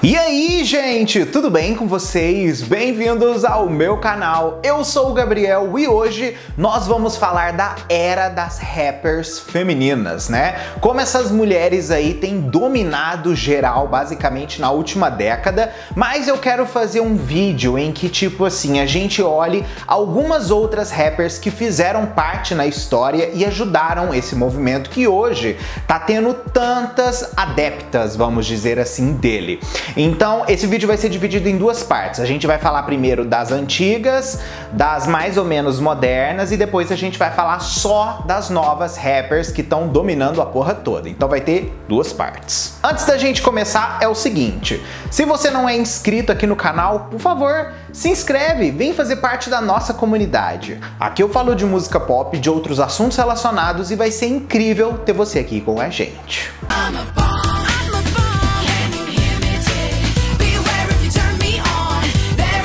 E aí, gente, tudo bem com vocês? Bem-vindos ao meu canal. Eu sou o Gabriel e hoje nós vamos falar da era das rappers femininas, né? Como essas mulheres aí têm dominado geral basicamente na última década, mas eu quero fazer um vídeo em que, tipo assim, a gente olhe algumas outras rappers que fizeram parte na história e ajudaram esse movimento que hoje tá tendo tantas adeptas, vamos dizer assim, dele. Então, esse vídeo vai ser dividido em duas partes. A gente vai falar primeiro das antigas, das mais ou menos modernas e depois a gente vai falar só das novas rappers que estão dominando a porra toda. Então vai ter duas partes. Antes da gente começar, é o seguinte: se você não é inscrito aqui no canal, por favor, se inscreve, vem fazer parte da nossa comunidade. Aqui eu falo de música pop, de outros assuntos relacionados e vai ser incrível ter você aqui com a gente.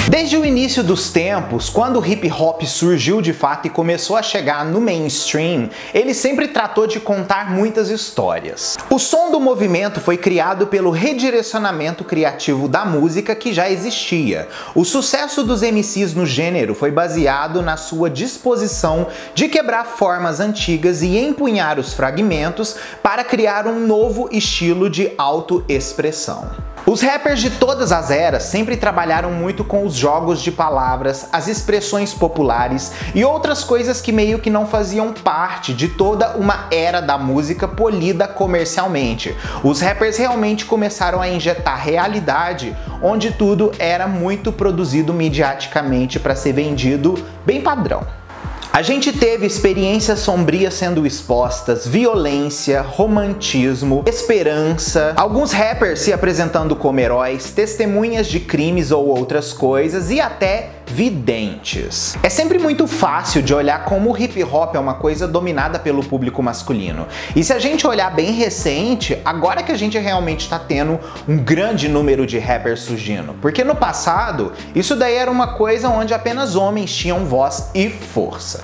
Desde o início dos tempos, quando o hip hop surgiu de fato e começou a chegar no mainstream, ele sempre tratou de contar muitas histórias. O som do movimento foi criado pelo redirecionamento criativo da música que já existia. O sucesso dos MCs no gênero foi baseado na sua disposição de quebrar formas antigas e empunhar os fragmentos para criar um novo estilo de autoexpressão. Os rappers de todas as eras sempre trabalharam muito com os jogos de palavras, as expressões populares e outras coisas que meio que não faziam parte de toda uma era da música polida comercialmente. Os rappers realmente começaram a injetar realidade, onde tudo era muito produzido midiaticamente para ser vendido bem padrão. A gente teve experiências sombrias sendo expostas, violência, romantismo, esperança, alguns rappers se apresentando como heróis, testemunhas de crimes ou outras coisas e até videntes. É sempre muito fácil de olhar como o hip hop é uma coisa dominada pelo público masculino. E se a gente olhar bem recente, agora que a gente realmente está tendo um grande número de rappers surgindo. Porque no passado, isso daí era uma coisa onde apenas homens tinham voz e força.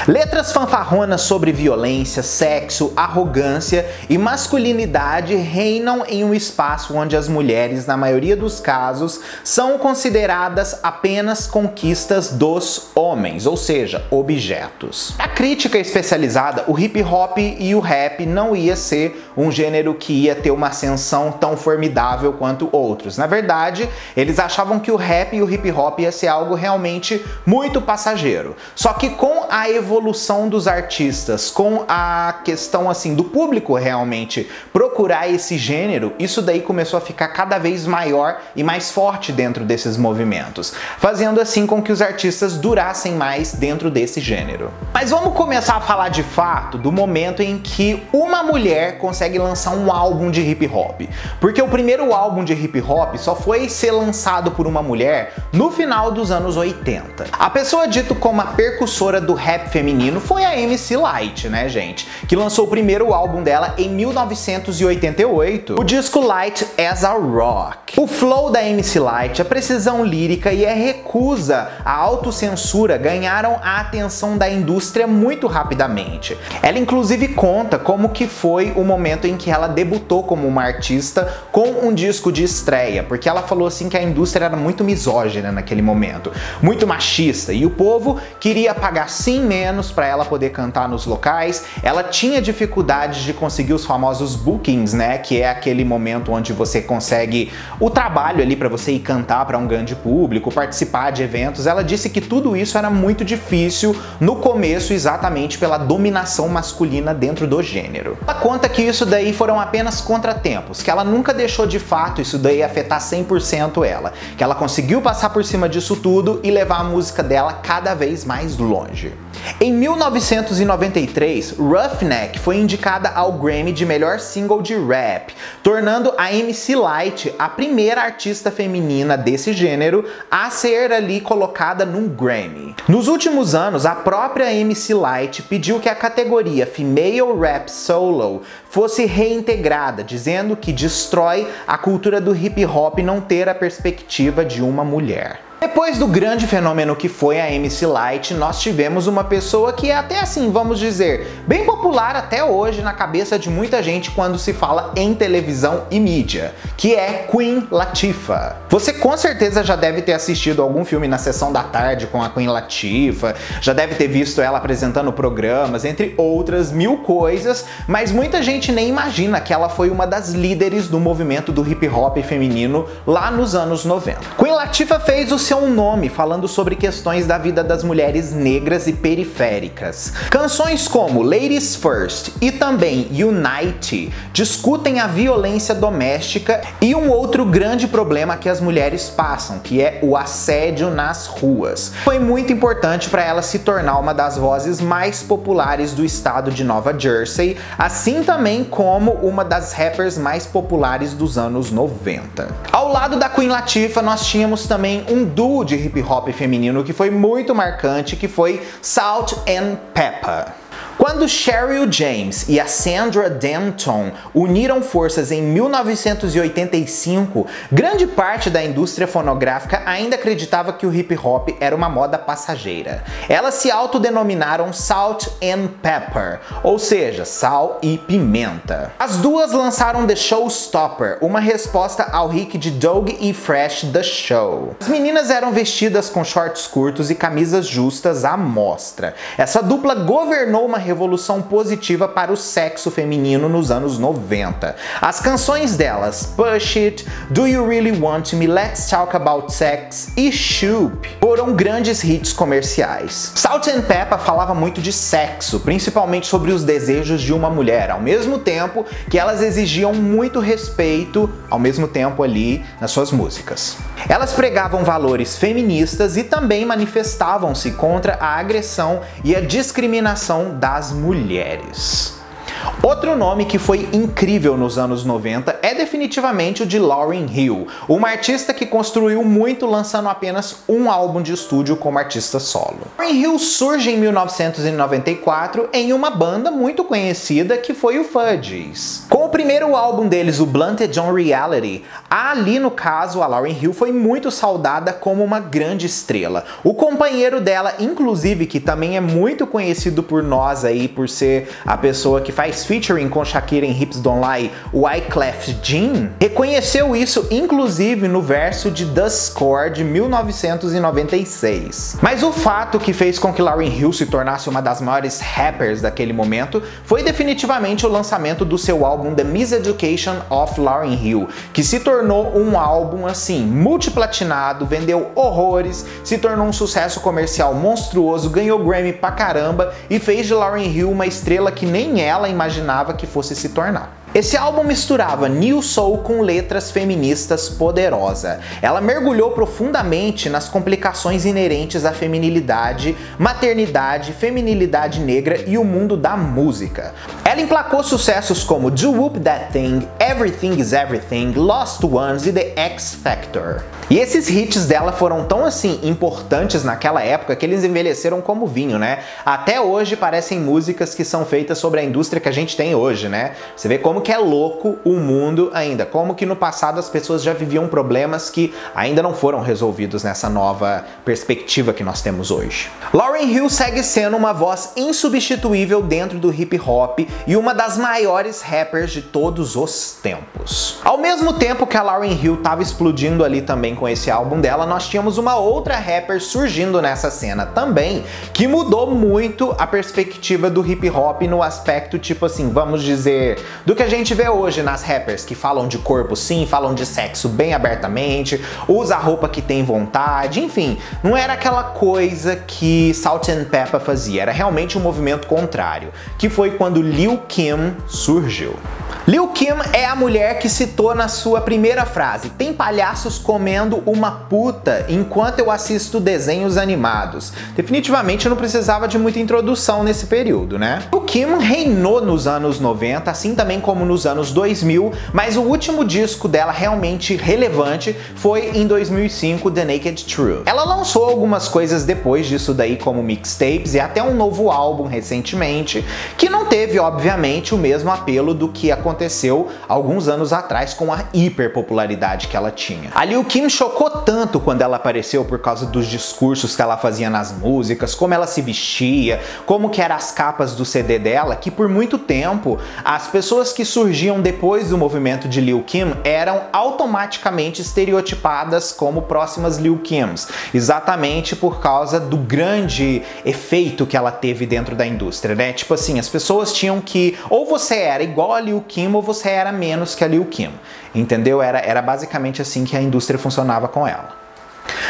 Letras fanfarronas sobre violência, sexo, arrogância e masculinidade reinam em um espaço onde as mulheres, na maioria dos casos, são consideradas apenas conquistas dos homens, ou seja, objetos. A crítica especializada, o hip hop e o rap não ia ser um gênero que ia ter uma ascensão tão formidável quanto outros. Na verdade, eles achavam que o rap e o hip hop ia ser algo realmente muito passageiro. Só que com a evolução dos artistas, com a questão assim do público realmente procurar esse gênero, isso daí começou a ficar cada vez maior e mais forte dentro desses movimentos, fazendo assim com que os artistas durassem mais dentro desse gênero. Mas vamos começar a falar de fato do momento em que uma mulher consegue lançar um álbum de hip hop, porque o primeiro álbum de hip hop só foi ser lançado por uma mulher no final dos anos 80. A pessoa dita como a percussora do rap feminino foi a MC Lyte, né, gente? Que lançou o primeiro álbum dela em 1988, o disco Light as a Rock. O flow da MC Lyte, a precisão lírica e a recusa à autocensura ganharam a atenção da indústria muito rapidamente. Ela inclusive conta como que foi o momento em que ela debutou como uma artista com um disco de estreia, porque ela falou assim que a indústria era muito misógina naquele momento, muito machista, e o povo queria pagar sim menos para ela poder cantar nos locais. Ela tinha dificuldades de conseguir os famosos bookings, né, que é aquele momento onde você consegue o trabalho ali para você ir cantar para um grande público, participar de eventos. Ela disse que tudo isso era muito difícil no começo, exatamente pela dominação masculina dentro do gênero. Ela conta que isso daí foram apenas contratempos, que ela nunca deixou de fato isso daí afetar 100% ela, que ela conseguiu passar por cima disso tudo e levar a música dela cada vez mais longe. Em 1993, Roughneck foi indicada ao Grammy de melhor single de rap, tornando a MC Lyte a primeira artista feminina desse gênero a ser ali colocada num Grammy. Nos últimos anos, a própria MC Lyte pediu que a categoria Female Rap Solo fosse reintegrada, dizendo que destrói a cultura do hip hop não ter a perspectiva de uma mulher. Depois do grande fenômeno que foi a MC Lyte, nós tivemos uma pessoa que é até assim, vamos dizer, bem popular até hoje na cabeça de muita gente quando se fala em televisão e mídia, que é Queen Latifah. Você com certeza já deve ter assistido algum filme na sessão da tarde com a Queen Latifah, já deve ter visto ela apresentando programas, entre outras mil coisas, mas muita gente nem imagina que ela foi uma das líderes do movimento do hip hop feminino lá nos anos 90. Queen Latifah fez o seu nome falando sobre questões da vida das mulheres negras e periféricas. Canções como Ladies First e também Unite discutem a violência doméstica e um outro grande problema que as mulheres passam, que é o assédio nas ruas. Foi muito importante para ela se tornar uma das vozes mais populares do estado de Nova Jersey, assim também como uma das rappers mais populares dos anos 90. Ao lado da Queen Latifah, nós tínhamos também um duo de hip hop feminino que foi muito marcante, que foi Salt-N-Pepa. Quando Cheryl James e a Sandra Denton uniram forças em 1985, grande parte da indústria fonográfica ainda acreditava que o hip hop era uma moda passageira. Elas se autodenominaram Salt and Pepper, ou seja, sal e pimenta. As duas lançaram The Showstopper, uma resposta ao hit de Doug E. Fresh The Show. As meninas eram vestidas com shorts curtos e camisas justas à mostra. Essa dupla governou uma revolução positiva para o sexo feminino nos anos 90. As canções delas, Push It, Do You Really Want Me, Let's Talk About Sex e Shoop, foram grandes hits comerciais. Salt-N-Pepa falava muito de sexo, principalmente sobre os desejos de uma mulher, ao mesmo tempo que elas exigiam muito respeito, ao mesmo tempo ali nas suas músicas. Elas pregavam valores feministas e também manifestavam-se contra a agressão e a discriminação das mulheres. Outro nome que foi incrível nos anos 90 é definitivamente o de Lauryn Hill, uma artista que construiu muito lançando apenas um álbum de estúdio como artista solo. Lauryn Hill surge em 1994 em uma banda muito conhecida que foi o Fugees. Com o primeiro álbum deles, o Blunted on Reality, ali no caso a Lauryn Hill foi muito saudada como uma grande estrela. O companheiro dela, inclusive, que também é muito conhecido por nós aí por ser a pessoa que faz featuring com Shakira em Hips Don't Lie, o Wyclef Jean, reconheceu isso inclusive no verso de The Score de 1996. Mas o fato que fez com que Lauryn Hill se tornasse uma das maiores rappers daquele momento foi definitivamente o lançamento do seu álbum The Miseducation of Lauryn Hill, que se tornou um álbum assim, multiplatinado, vendeu horrores, se tornou um sucesso comercial monstruoso, ganhou Grammy pra caramba e fez de Lauryn Hill uma estrela que nem ela imaginava que fosse se tornar. Esse álbum misturava New Soul com letras feministas poderosas. Ela mergulhou profundamente nas complicações inerentes à feminilidade, maternidade, feminilidade negra e o mundo da música. Ela emplacou sucessos como Do Whoop That Thing, Everything Is Everything, Lost Ones e The X Factor. E esses hits dela foram tão assim importantes naquela época que eles envelheceram como vinho, né? Até hoje parecem músicas que são feitas sobre a indústria que a gente tem hoje, né? Você vê como que é louco o mundo ainda, como que no passado as pessoas já viviam problemas que ainda não foram resolvidos nessa nova perspectiva que nós temos hoje. Lauryn Hill segue sendo uma voz insubstituível dentro do hip hop e uma das maiores rappers de todos os tempos. Ao mesmo tempo que a Lauryn Hill estava explodindo ali também com esse álbum dela, nós tínhamos uma outra rapper surgindo nessa cena também, que mudou muito a perspectiva do hip hop no aspecto tipo assim, vamos dizer, do que a gente vê hoje nas rappers que falam de corpo sim, falam de sexo bem abertamente, usa a roupa que tem vontade, enfim, não era aquela coisa que Salt-N-Pepa fazia, era realmente um movimento contrário, que foi quando Lil Kim surgiu. Lil Kim é a mulher que citou na sua primeira frase: tem palhaços comendo uma puta enquanto eu assisto desenhos animados. Definitivamente não precisava de muita introdução nesse período, né? Lil Kim reinou nos anos 90, assim também como nos anos 2000, mas o último disco dela realmente relevante foi em 2005, The Naked Truth. Ela lançou algumas coisas depois disso daí, como mixtapes e até um novo álbum recentemente, que não teve, obviamente, o mesmo apelo do que aconteceu aconteceu alguns anos atrás com a hiperpopularidade que ela tinha. A Lil Kim chocou tanto quando ela apareceu por causa dos discursos que ela fazia nas músicas, como ela se vestia, como que eram as capas do CD dela, que por muito tempo as pessoas que surgiam depois do movimento de Lil Kim eram automaticamente estereotipadas como próximas Lil Kims, exatamente por causa do grande efeito que ela teve dentro da indústria, né? Tipo assim, as pessoas tinham que, ou você era igual a Lil Kim ou você era menos que a Lil Kim, entendeu? Era basicamente assim que a indústria funcionava com ela.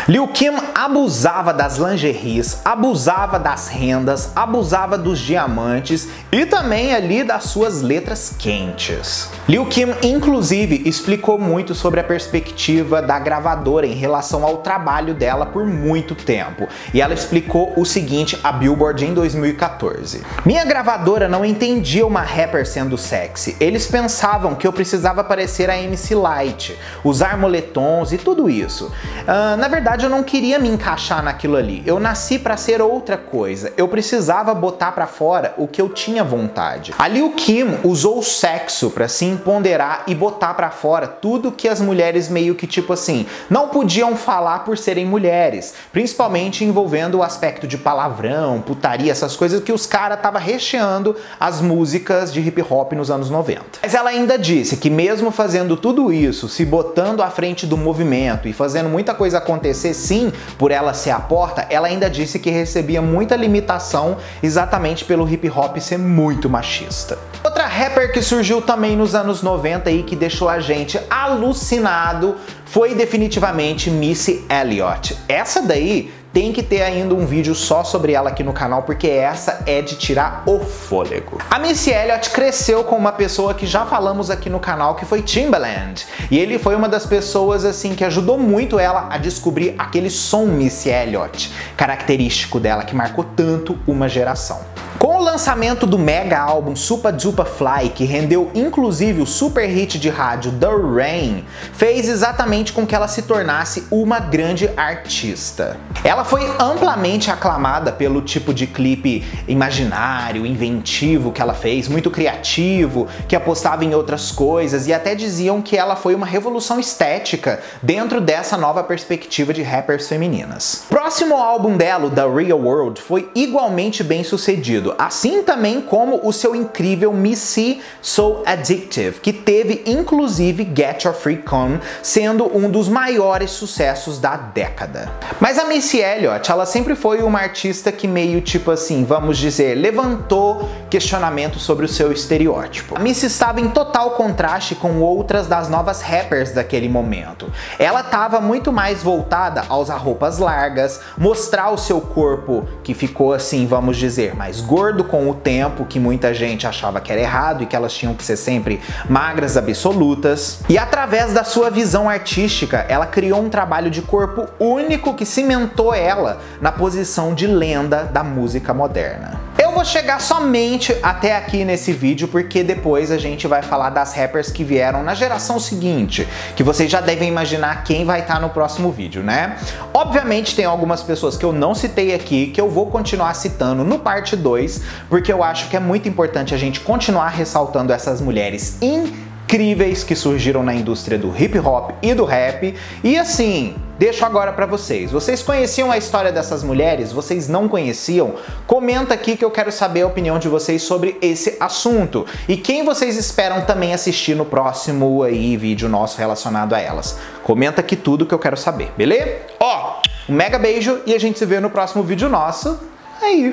Lil Kim abusava das lingeries, abusava das rendas, abusava dos diamantes e também ali das suas letras quentes. Lil Kim, inclusive, explicou muito sobre a perspectiva da gravadora em relação ao trabalho dela por muito tempo. E ela explicou o seguinte à Billboard em 2014. Minha gravadora não entendia uma rapper sendo sexy. Eles pensavam que eu precisava parecer a MC Lyte, usar moletons e tudo isso. Na verdade, eu não queria me encaixar naquilo ali. Eu nasci pra ser outra coisa. Eu precisava botar pra fora o que eu tinha vontade. A Lil Kim usou o sexo pra se empoderar e botar pra fora tudo que as mulheres meio que tipo assim, não podiam falar por serem mulheres. Principalmente envolvendo o aspecto de palavrão, putaria, essas coisas que os caras estavam recheando as músicas de hip hop nos anos 90. Mas ela ainda disse que mesmo fazendo tudo isso, se botando à frente do movimento e fazendo muita coisa acontecer, sim, por ela ser a porta, ela ainda disse que recebia muita limitação exatamente pelo hip hop ser muito machista. Outra rapper que surgiu também nos anos 90 e que deixou a gente alucinado foi definitivamente Missy Elliott. Essa daí tem que ter ainda um vídeo só sobre ela aqui no canal, porque essa é de tirar o fôlego. A Missy Elliott cresceu com uma pessoa que já falamos aqui no canal, que foi Timbaland. E ele foi uma das pessoas assim que ajudou muito ela a descobrir aquele som Missy Elliott, característico dela, que marcou tanto uma geração. Com o lançamento do mega álbum Supa Dupa Fly, que rendeu inclusive o super hit de rádio The Rain, fez exatamente com que ela se tornasse uma grande artista. Ela foi amplamente aclamada pelo tipo de clipe imaginário, inventivo que ela fez, muito criativo, que apostava em outras coisas, e até diziam que ela foi uma revolução estética dentro dessa nova perspectiva de rappers femininas. O próximo álbum dela, The Real World, foi igualmente bem sucedido, assim também como o seu incrível Missy So Addictive, que teve inclusive Get Your Freak On, sendo um dos maiores sucessos da década. Mas a Missy Elliott, ela sempre foi uma artista que meio tipo assim, vamos dizer, levantou questionamento sobre o seu estereótipo. A Missy estava em total contraste com outras das novas rappers daquele momento. Ela estava muito mais voltada a usar roupas largas, mostrar o seu corpo que ficou assim, vamos dizer, mais gordo com o tempo, que muita gente achava que era errado e que elas tinham que ser sempre magras absolutas. E através da sua visão artística, ela criou um trabalho de corpo único que cimentou ela na posição de lenda da música moderna. Eu vou chegar somente até aqui nesse vídeo porque depois a gente vai falar das rappers que vieram na geração seguinte, que vocês já devem imaginar quem vai estar no próximo vídeo, né? Obviamente tem algumas pessoas que eu não citei aqui, que eu vou continuar citando no parte 2, porque eu acho que é muito importante a gente continuar ressaltando essas mulheres incríveis que surgiram na indústria do hip hop e do rap. E assim, deixo agora pra vocês. Vocês conheciam a história dessas mulheres? Vocês não conheciam? Comenta aqui que eu quero saber a opinião de vocês sobre esse assunto. E quem vocês esperam também assistir no próximo aí vídeo nosso relacionado a elas? Comenta aqui tudo que eu quero saber, beleza? Ó, um mega beijo e a gente se vê no próximo vídeo nosso aí.